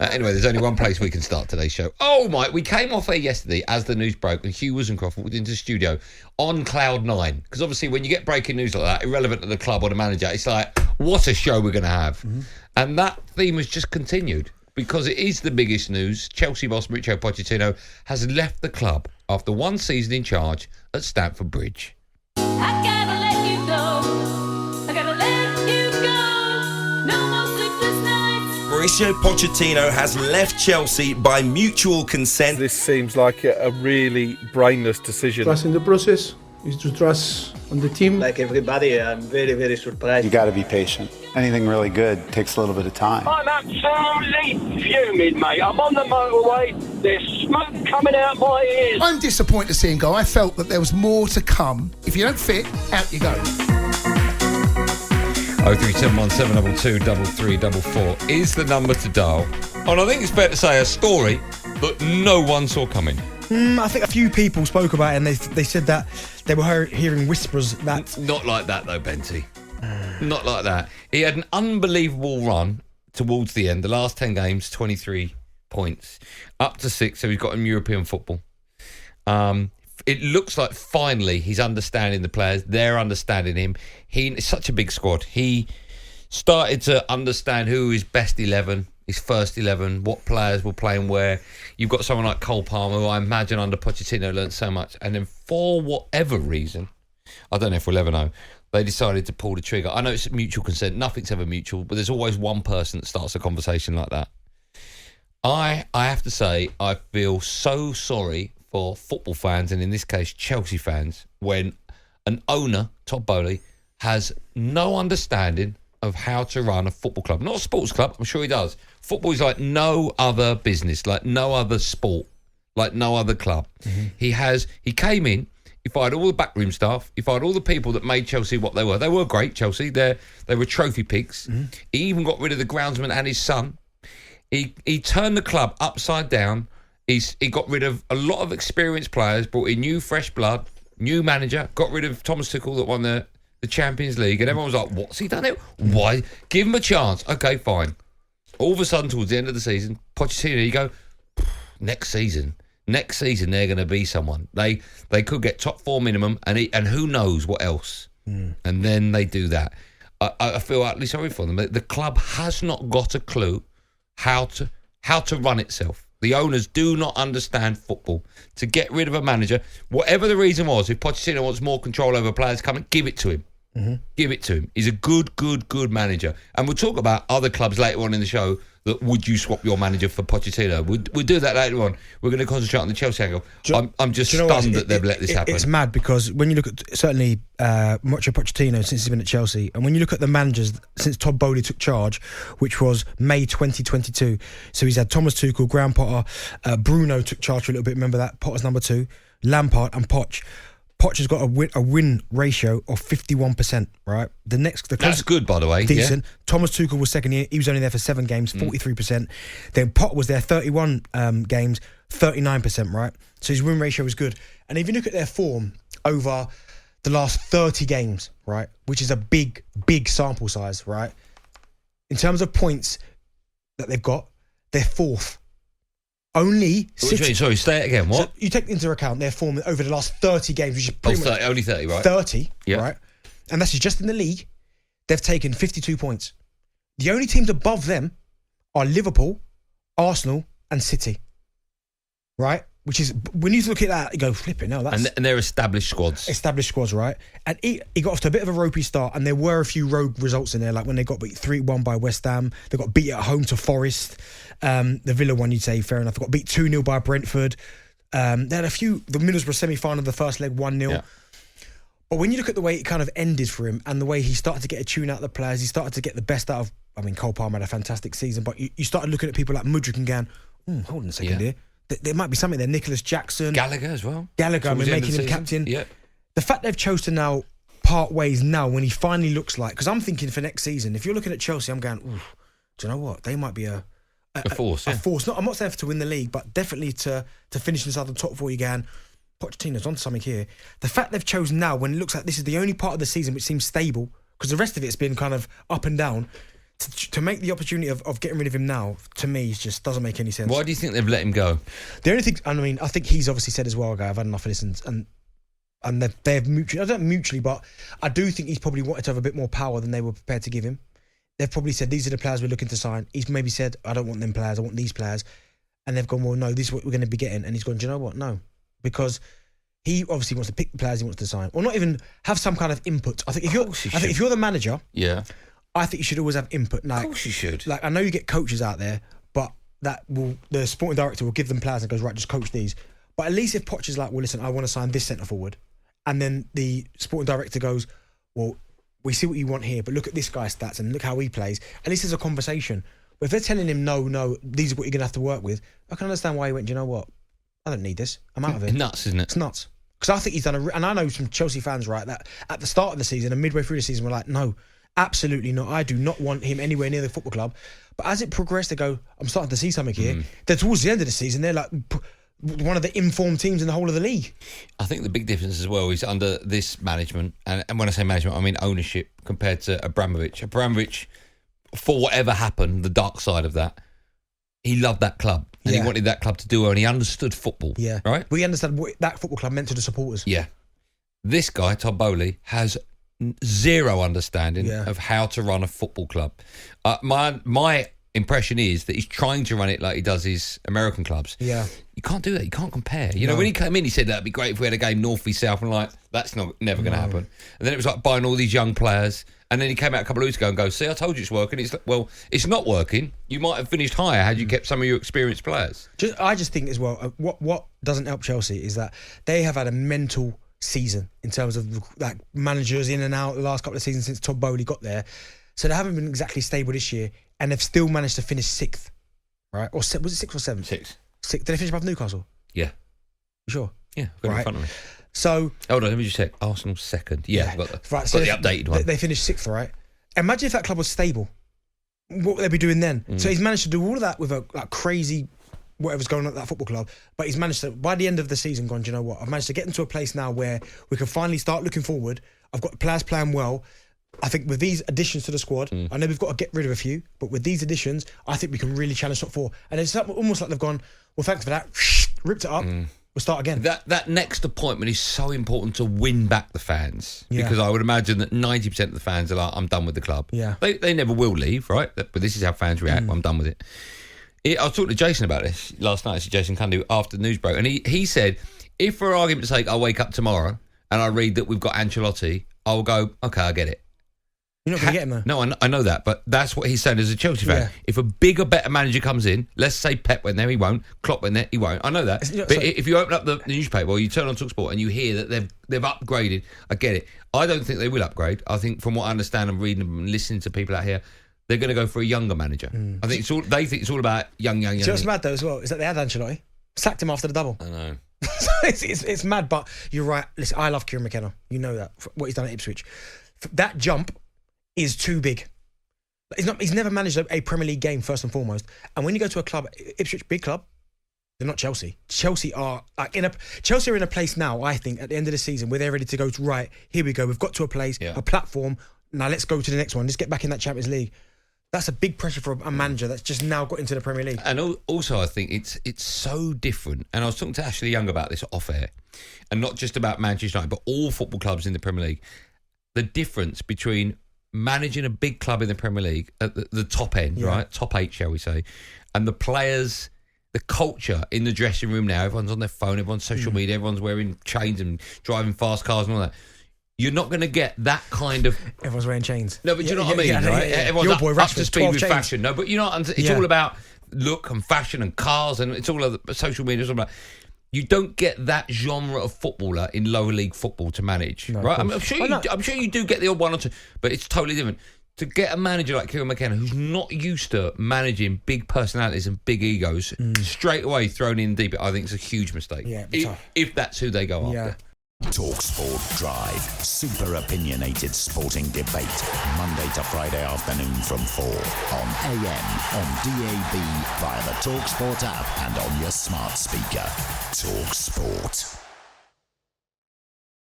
Anyway, there's only one place we can start today's show. Oh, Mike, we came off air yesterday as the news broke and Hugh Woozencroft walked into the studio on cloud nine. Because obviously when you get breaking news like that, irrelevant to the club or the manager, it's like, what a show we're going to have. Mm-hmm. And that theme has just continued because it is the biggest news. Chelsea boss Mauricio Pochettino has left the club after one season in charge at Stamford Bridge. I gotta let you go. I gotta let you go. No more sleepless nights. Mauricio Pochettino has left Chelsea by mutual consent. This seems like a really brainless decision. Trust in the process is to trust on the team. Like everybody, I'm very, very surprised. You got to be patient. Anything really good takes a little bit of time. I'm absolutely fuming, mate. I'm on the motorway. There's smoke coming out my ears. I'm disappointed to see him go. I felt that there was more to come. If you don't fit, out you go. 03717223344 is the number to dial. And I think it's fair to say a story that no one saw coming. I think a few people spoke about it and they said that they were hearing whispers that... Not like that though, Benty. Not like that. He had an unbelievable run towards the end. The last 10 games, 23 points. Up to 6, so he's got him European football. It looks like finally he's understanding the players. They're understanding him. It's such a big squad. He started to understand who his best 11, his first 11, what players were playing where. You've got someone like Cole Palmer, who I imagine under Pochettino learned so much. And then for whatever reason, I don't know if we'll ever know, they decided to pull the trigger. I know it's mutual consent. Nothing's ever mutual, but there's always one person that starts a conversation like that. I have to say, I feel so sorry for football fans, and in this case, Chelsea fans, when an owner, Todd Boehly, has no understanding of how to run a football club. Not a sports club, I'm sure he does. Football is like no other business, like no other sport, like no other club. Mm-hmm. He came in, he fired all the backroom staff, he fired all the people that made Chelsea what they were. They were great, Chelsea. They were trophy pigs. Mm-hmm. He even got rid of the groundsman and his son. He turned the club upside down. He got rid of a lot of experienced players, brought in new fresh blood, new manager, got rid of Thomas Tuchel that won the Champions League, and everyone was like, what's he done it? Why? Give him a chance. Okay, fine. All of a sudden, towards the end of the season, Pochettino, you go, next season they're going to be someone. They could get top 4 minimum, and who knows what else. And then they do that. I feel utterly sorry for them. The club has not got a clue how to run itself. The owners do not understand football. To get rid of a manager, whatever the reason was, if Pochettino wants more control over players coming, give it to him. Mm-hmm. Give it to him. He's a good manager. And we'll talk about other clubs later on in the show that would you swap your manager for Pochettino. We'll do that later on. We're going to concentrate on the Chelsea angle. I'm just stunned that they've let this happen. It's mad because when you look at, certainly, Mauricio Pochettino since he's been at Chelsea, and when you look at the managers since Todd Boehly took charge, which was May 2022, so he's had Thomas Tuchel, Graham Potter, Bruno took charge for a little bit, remember that? Potter's number 2, Lampard and Poch. Poch has got a win ratio of 51%, right? That's good, by the way. Decent. Yeah. Thomas Tuchel was second year. He was only there for 7 games, 43%. Then Potter was there 31 games, 39%, right? So his win ratio was good. And if you look at their form over the last 30 games, right, which is a big sample size, right? In terms of points that they've got, they're 4th. Only City. Sorry, say it again. What? So you take into account their form over the last 30 games, which is pretty much only 30, right? 30, yeah. Right? And that's just in the league. They've taken 52 points. The only teams above them are Liverpool, Arsenal, and City. Right? Which is, when you look at that, you go, flipping, no, that's... And they're established squads. Established squads, right? And he got off to a bit of a ropey start, and there were a few rogue results in there, like when they got beat 3-1 by West Ham, they got beat at home to Forest. The Villa one, you'd say, fair enough. They got beat 2-0 by Brentford. They had a few, the Middlesbrough semi-final, the first leg 1-0. Yeah. But when you look at the way it kind of ended for him, and the way he started to get a tune out of the players, he started to get the best out of, Cole Palmer had a fantastic season, but you started looking at people like Mudryk and going, hold on a second here. There might be something there. Nicholas Jackson. Gallagher as well. Making him captain. Yeah. The fact they've chosen to now part ways now when he finally looks like... Because I'm thinking for next season, if you're looking at Chelsea, I'm going, do you know what? They might be a force. A force. I'm not saying to win the league, but definitely to finish inside the top 4 again. Pochettino's onto something here. The fact they've chosen now when it looks like this is the only part of the season which seems stable, because the rest of it's been kind of up and down, to make the opportunity of getting rid of him now, to me, it just doesn't make any sense. Why do you think they've let him go? The only thing, I mean, I think he's obviously said as well, I've had enough of this, and they've mutually, I don't mutually, but I do think he's probably wanted to have a bit more power than they were prepared to give him. They've probably said, these are the players we're looking to sign. He's maybe said, I don't want them players, I want these players. And they've gone, well, no, this is what we're going to be getting. And he's gone, do you know what? No. Because he obviously wants to pick the players he wants to sign. Or not even have some kind of input. I think if you're the manager, I think you should always have input. Like, of course you should. Like, I know you get coaches out there, but the sporting director will give them players and goes, right, just coach these. But at least if Poch is like, well, listen, I want to sign this centre forward. And then the sporting director goes, well, we see what you want here, but look at this guy's stats and look how he plays. At least there's a conversation. But if they're telling him, no, these are what you're going to have to work with, I can understand why he went, do you know what? I don't need this. I'm out of it. It's nuts, isn't it? It's nuts. Because I think he's done and I know some Chelsea fans, right, that at the start of the season and midway through the season were like, no, absolutely not. I do not want him anywhere near the football club. But as it progressed, they go, I'm starting to see something here. Then towards the end of the season, they're like one of the informed teams in the whole of the league. I think the big difference as well is under this management, and when I say management, I mean ownership compared to Abramovich. Abramovich, for whatever happened, the dark side of that, he loved that club and he wanted that club to do well and he understood football. Yeah. Right? We understand what that football club meant to the supporters. Yeah. This guy, Todd Boehly, has zero understanding of how to run a football club. My impression is that he's trying to run it like he does his American clubs. Yeah. You can't do that. You can't compare. You know, when he came in, he said that'd be great if we had a game north v south. And like, that's never going to happen. And then it was like buying all these young players. And then he came out a couple of weeks ago and goes, see, I told you it's working. It's like, well, it's not working. You might have finished higher had you kept some of your experienced players. I just think as well, what doesn't help Chelsea is that they have had a mental season in terms of like managers in and out the last couple of seasons since Todd Boehly got there. So they haven't been exactly stable this year, and they've still managed to finish 6th, right? Or was it 6th or 7th? 6th. Did they finish above Newcastle? Yeah. You sure? Yeah, I've got it in front of me. So hold on, let me just check. Arsenal 2nd. Yeah, I've got the updated one. They finished 6th, right? Imagine if that club was stable. What would they be doing then? So he's managed to do all of that with a crazy whatever's going on at that football club. But he's managed to, by the end of the season, gone, do you know what? I've managed to get into a place now where we can finally start looking forward. I've got the players playing well. I think with these additions to the squad, I know we've got to get rid of a few, but with these additions, I think we can really challenge top 4. And it's almost like they've gone, well, thanks for that, ripped it up, we'll start again. That next appointment is so important to win back the fans, because I would imagine that 90% of the fans are like, I'm done with the club. Yeah. They never will leave, right? But this is how fans react. I'm done with it. I was talking to Jason about this last night, Jason Cundy, after the news broke, and he said, if for argument's sake I wake up tomorrow and I read that we've got Ancelotti, I will go, okay, I get it. You're not going to get him though. No, I know that, but that's what he's saying as a Chelsea fan. If a bigger, better manager comes in, let's say Pep went there, he won't. Klopp went there, he won't. I know that. But if you open up the newspaper or you turn on talkSPORT and you hear that they've upgraded, I get it. I don't think they will upgrade. I think from what I understand and reading and listening to people out here, they're going to go for a younger manager. I think they think it's all about young. Do you know what's mad though as well? Is that they had Ancelotti, sacked him after the double. I know. it's mad, but you're right. Listen, I love Kieran McKenna. You know that, what he's done at Ipswich. That jump is too big. He's never managed a Premier League game, first and foremost. And when you go to a club, Ipswich, big club, they're not Chelsea. Chelsea are Chelsea are in a place now, I think, at the end of the season where they're ready to go to, right, here we go. We've got to a place, a platform. Now let's go to the next one. Let's get back in that Champions League. That's a big pressure for a manager that's just now got into the Premier League. And also, I think it's so different. And I was talking to Ashley Young about this off air, and not just about Manchester United, but all football clubs in the Premier League. The difference between managing a big club in the Premier League at the top end, right? Top 8, shall we say, and the players, the culture in the dressing room now. Everyone's on their phone, everyone's social media, everyone's wearing chains and driving fast cars and all that. You're not going to get that kind of... Everyone's wearing chains. No, but you know what I mean, right? Everyone's up to speed with fashion. No, but you know, it's all about look and fashion and cars, and it's all of the social media. It's all about... You don't get that genre of footballer in lower league football to manage, right? I'm sure you do get the odd one or two, but it's totally different. To get a manager like Kieran McKenna, who's not used to managing big personalities and big egos, straight away thrown in deep, I think it's a huge mistake. Yeah, if that's who they go after. talkSPORT Drive. Super opinionated sporting debate. Monday to Friday afternoon from 4 on AM, on DAB, via the talkSPORT app and on your smart speaker. talkSPORT.